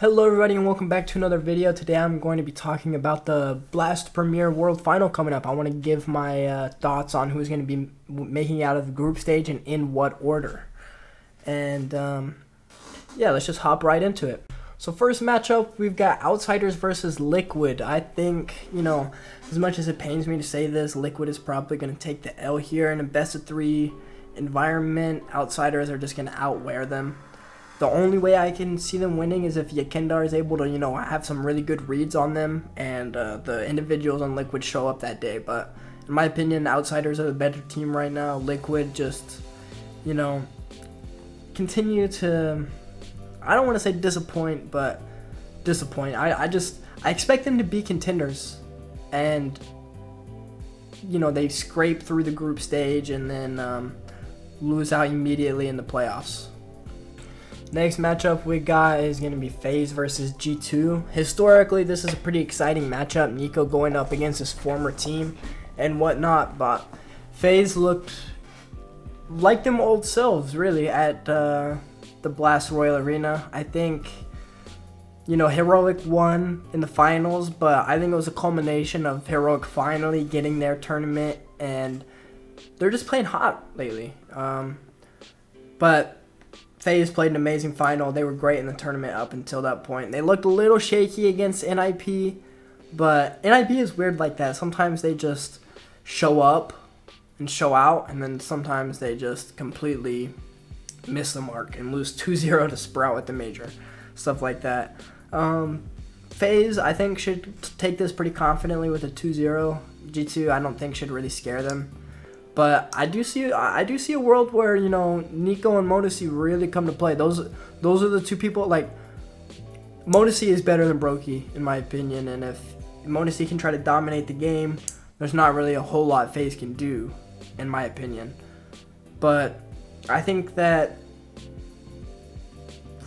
Hello everybody and welcome back to another video. Today I'm going to be talking about the Blast Premier World Final coming up. I want to give my thoughts on who's going to be making it out of the group stage and in what order. And yeah, let's just hop right into it. So first matchup, we've got Outsiders versus Liquid. I think, as much as it pains me to say this, Liquid is probably going to take the L here in a best of 3 environment. Outsiders are just going to outwear them. The only way I can see them winning is if Yakindar is able to, have some really good reads on them and the individuals on Liquid show up that day. But in my opinion, Outsiders are the better team right now. Liquid just, continue to, I don't want to say disappoint, but disappoint. I expect them to be contenders. And, they scrape through the group stage and then lose out immediately in the playoffs. Next matchup we got is going to be FaZe versus G2. Historically, this is a pretty exciting matchup. Nico going up against his former team and whatnot, but FaZe looked like them old selves, really, at the Blast Royal Arena. I think, Heroic won in the finals, but I think it was a culmination of Heroic finally getting their tournament, and they're just playing hot lately. But FaZe played an amazing final. They were great in the tournament up until that point. They looked a little shaky against NIP, but NIP is weird like that. Sometimes they just show up and show out, and then sometimes they just completely miss the mark and lose 2-0 to Sprout at the major. Stuff like that. FaZe, I think, should take this pretty confidently with a 2-0. G2, I don't think should really scare them. But I do see a world where, Nico and Modesty really come to play. Those are the two people, Modesty is better than Brokey, in my opinion. And if Modesty can try to dominate the game, there's not really a whole lot FaZe can do, in my opinion. But I think that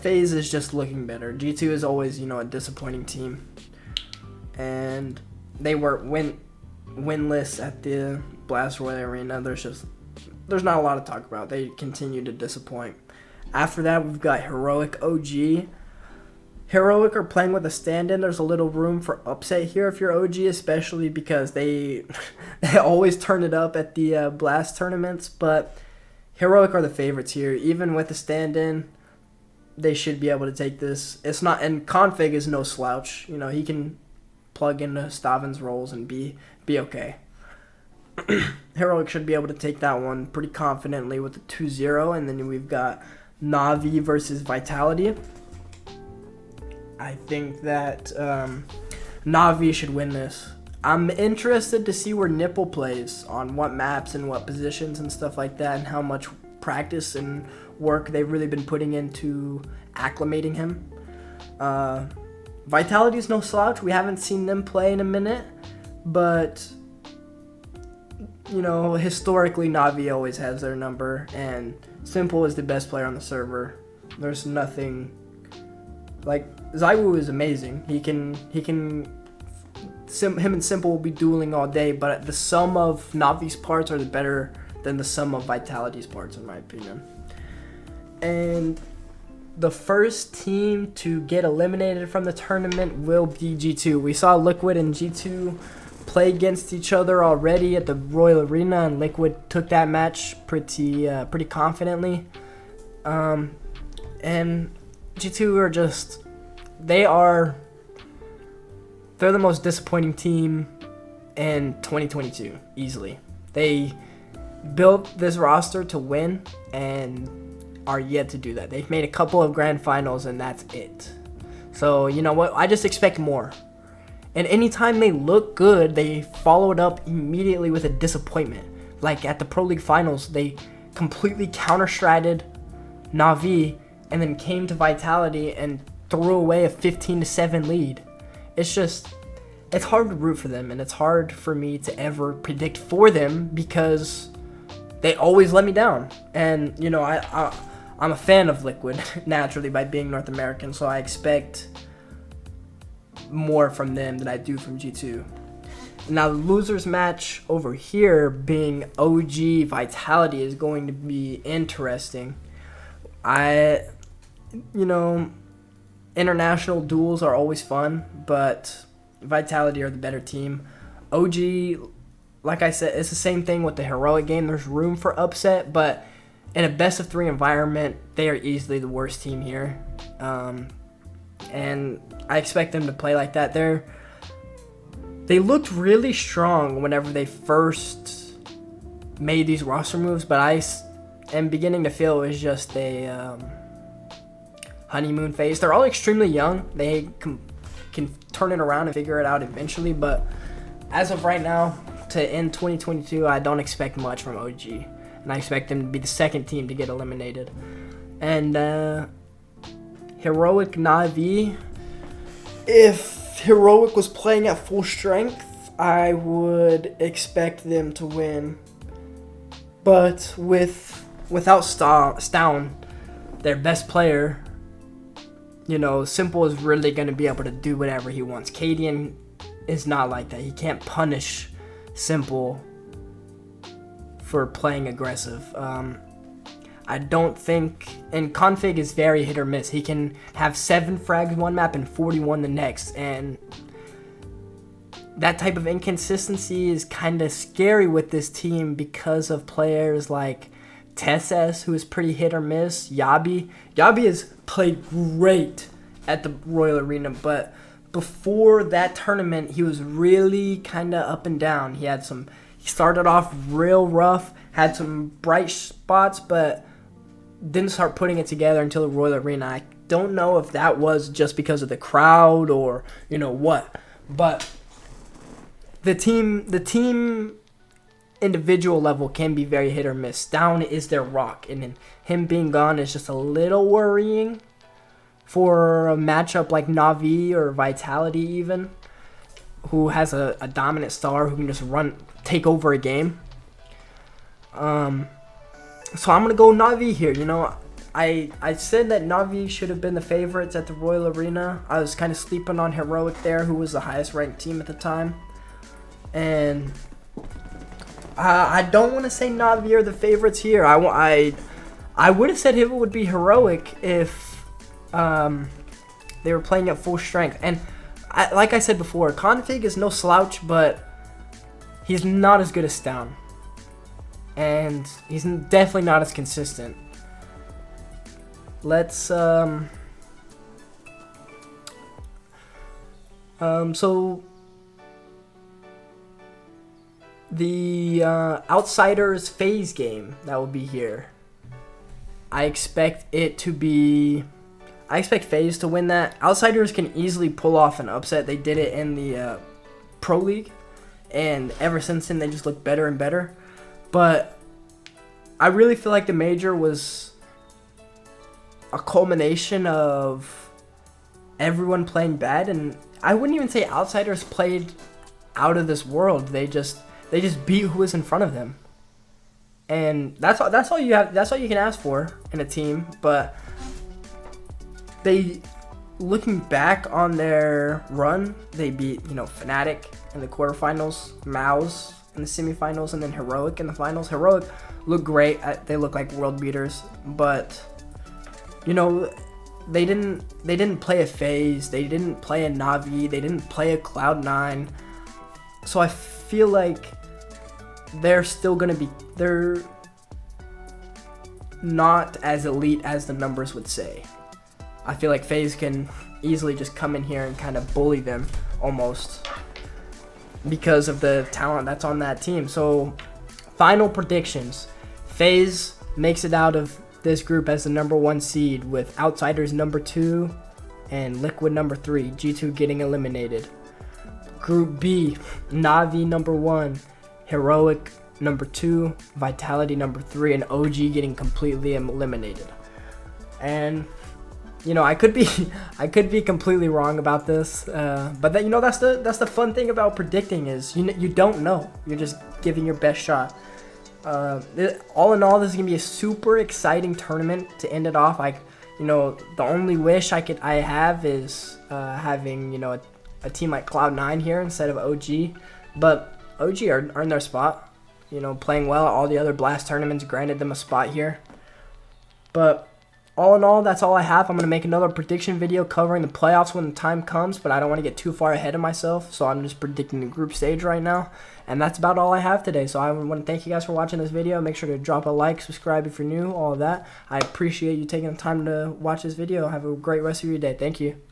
FaZe is just looking better. G2 is always, a disappointing team. And they were winless at the Blast Royal Arena. There's not a lot to talk about. They continue to disappoint. After that, we've got Heroic OG. Heroic are playing with a stand-in. There's a little room for upset here if you're OG, especially because they always turn it up at the Blast tournaments. But Heroic are the favorites here. Even with the stand-in, they should be able to take this. It's not, and Config is no slouch. He can plug into Stavin's roles and be okay. Heroic should be able to take that one pretty confidently with a 2-0. And then we've got Na'Vi versus Vitality. I think that Na'Vi should win this. I'm interested to see where Nipple plays, on what maps and what positions and stuff like that, and how much practice and work they've really been putting into acclimating him. Vitality's no slouch. We haven't seen them play in a minute, but historically, Na'Vi always has their number, and Simple is the best player on the server. There's nothing Zywoo is amazing. Him and Simple will be dueling all day, but the sum of Na'Vi's parts are better than the sum of Vitality's parts, in my opinion. And the first team to get eliminated from the tournament will be G2. We saw Liquid and G2 play against each other already at the Royal Arena, and Liquid took that match pretty confidently. And G2 are just, they're the most disappointing team in 2022, easily. They built this roster to win and are yet to do that. They've made a couple of grand finals and that's it. So, you know what? I just expect more. And anytime they look good, they follow it up immediately with a disappointment. Like at the Pro League Finals, they completely counter-stratted Na'Vi and then came to Vitality and threw away a 15-7 lead. It's hard to root for them, and it's hard for me to ever predict for them because they always let me down. And, I'm a fan of Liquid, naturally, by being North American, so I expect more from them than I do from G2. Now, the losers match over here being OG Vitality is going to be interesting. International duels are always fun, but Vitality are the better team. OG, like I said, it's the same thing with the Heroic game. There's room for upset, but in a best-of-3 environment, they are easily the worst team here. And I expect them to play like that. They looked really strong whenever they first made these roster moves, but I am beginning to feel it was just a honeymoon phase. They're all extremely young. They can turn it around and figure it out eventually, but as of right now, to end 2022, I don't expect much from OG, and I expect them to be the second team to get eliminated. And Heroic Na'Vi, if Heroic was playing at full strength, I would expect them to win. But without Stown, their best player, Simple is really going to be able to do whatever he wants. Cadian is not like that. He can't punish Simple for playing aggressive. I don't think, and Config is very hit or miss. He can have 7 frags one map and 41 the next, and that type of inconsistency is kind of scary with this team because of players like Tesses, who is pretty hit or miss. Yabi has played great at the Royal Arena, but before that tournament, he was really kind of up and down. He started off real rough, had some bright spots, but didn't start putting it together until the Royal Arena. I don't know if that was just because of the crowd or what, but the team individual level can be very hit or miss. Down is their rock, and him being gone is just a little worrying for a matchup like Na'Vi or Vitality even, who has a dominant star who can just take over a game. So I'm going to go Na'Vi here. I said that Na'Vi should have been the favorites at the Royal Arena. I was kind of sleeping on Heroic there, who was the highest ranked team at the time. And I don't want to say Na'Vi are the favorites here. I would have said it would be Heroic if they were playing at full strength. And like I said before, Config is no slouch, but he's not as good as Stown. And he's definitely not as consistent. Let's so the Outsiders phase game that will be here, I expect FaZe to win that. Outsiders can easily pull off an upset. They did it in the Pro League, and ever since then they just look better and better. But I really feel like the major was a culmination of everyone playing bad, and I wouldn't even say Outsiders played out of this world. They just beat who was in front of them, and that's all you have. That's all you can ask for in a team. But looking back on their run, they beat Fnatic in the quarterfinals, Mouse in the semifinals, and then Heroic in the finals. Heroic look great. They look like world beaters, but they didn't play a FaZe. They didn't play a Na'Vi. They didn't play a Cloud9. So I feel like they're not as elite as the numbers would say. I feel like FaZe can easily just come in here and kind of bully them almost because of the talent that's on that team. So, final predictions. FaZe makes it out of this group as the number 1 seed, with Outsiders number 2 and Liquid number 3. G2 getting eliminated. Group B, Na'Vi number 1, Heroic number 2, Vitality number 3, and OG getting completely eliminated. And I could be completely wrong about this, but that's the fun thing about predicting is you don't know. You're just giving your best shot. All in all, this is gonna be a super exciting tournament to end it off. The only wish I have is having a team like Cloud9 here instead of OG, but OG are in their spot. Playing well. All the other Blast tournaments granted them a spot here, but all in all, that's all I have. I'm going to make another prediction video covering the playoffs when the time comes, but I don't want to get too far ahead of myself, so I'm just predicting the group stage right now. And that's about all I have today. So I want to thank you guys for watching this video. Make sure to drop a like, subscribe if you're new, all of that. I appreciate you taking the time to watch this video. Have a great rest of your day. Thank you.